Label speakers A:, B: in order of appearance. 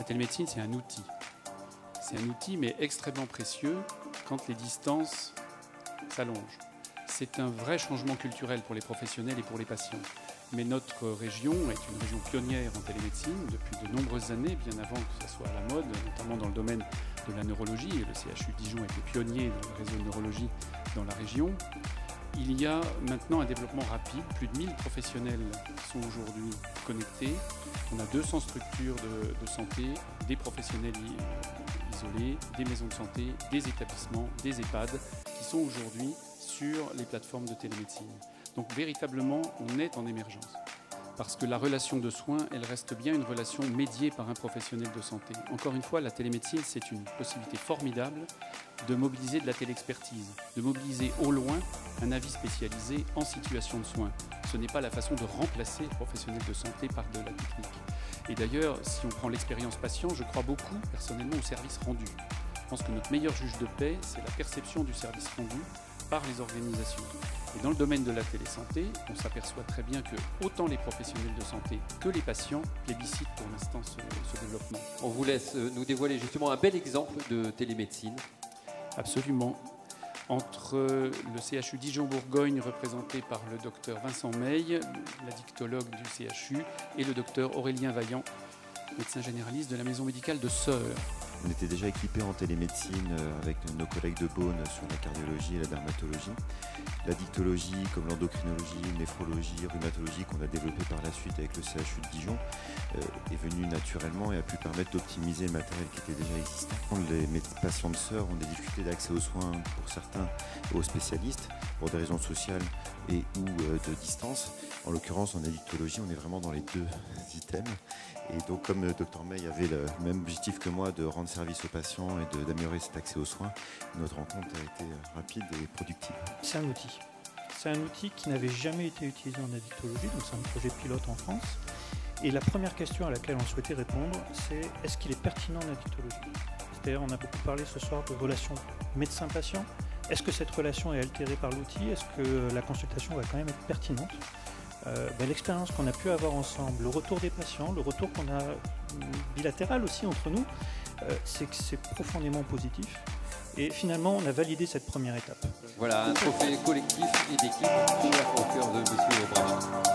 A: télémédecine, c'est un outil. C'est un outil, mais extrêmement précieux quand les distances s'allongent. C'est un vrai changement culturel pour les professionnels et pour les patients. Mais notre région est une région pionnière en télémédecine depuis de nombreuses années, bien avant que ça soit à la mode, notamment dans le domaine de la neurologie. Et le CHU de Dijon était pionnier dans le réseau de neurologie dans la région. Il y a maintenant un développement rapide. Plus de 1000 professionnels sont aujourd'hui connectés. On a 200 structures de santé, des professionnels isolés, des maisons de santé, des établissements, des EHPAD qui sont aujourd'hui sur les plateformes de télémédecine. Donc véritablement, on est en émergence. Parce que la relation de soins, elle reste bien une relation médiée par un professionnel de santé. Encore une fois, la télémédecine, c'est une possibilité formidable de mobiliser de la télexpertise, de mobiliser au loin un avis spécialisé en situation de soins. Ce n'est pas la façon de remplacer le professionnel de santé par de la technique. Et d'ailleurs, si on prend l'expérience patient, je crois beaucoup personnellement au service rendu. Je pense que notre meilleur juge de paix, c'est la perception du service rendu par les organisations. Et dans le domaine de la télésanté, on s'aperçoit très bien que autant les professionnels de santé que les patients plébiscitent pour l'instant ce développement.
B: On vous laisse nous dévoiler justement un bel exemple de télémédecine.
A: Absolument. Entre le CHU Dijon-Bourgogne, représenté par le docteur Vincent Meille, la dictologue du CHU, et le docteur Aurélien Vaillant, médecin généraliste de la maison médicale de Sœurs.
C: On était déjà équipés en télémédecine avec nos collègues de Beaune sur la cardiologie et la dermatologie. La dictologie, comme l'endocrinologie, néphrologie, rhumatologie qu'on a développée par la suite avec le CHU de Dijon est venue naturellement et a pu permettre d'optimiser le matériel qui était déjà existant. Les patients de Sœurs ont des difficultés d'accès aux soins pour certains, aux spécialistes, pour des raisons sociales et ou de distance. En l'occurrence, en addictologie, on est vraiment dans les deux items. Et donc, comme le Dr May avait le même objectif que moi de rendre service aux patients et d'améliorer cet accès aux soins, notre rencontre a été rapide et productive.
D: C'est un outil. C'est un outil qui n'avait jamais été utilisé en addictologie, donc c'est un projet pilote en France. Et la première question à laquelle on souhaitait répondre, c'est est-ce qu'il est pertinent en addictologie? C'est-à-dire, on a beaucoup parlé ce soir de relation médecin-patient. Est-ce que cette relation est altérée par l'outil? Est-ce que la consultation va quand même être pertinente? L'expérience qu'on a pu avoir ensemble, le retour des patients, le retour qu'on a bilatéral aussi entre nous, c'est que c'est profondément positif. Et finalement, on a validé cette première étape.
B: Voilà, un trophée collectif et d'équipe au cœur de M. Brachet.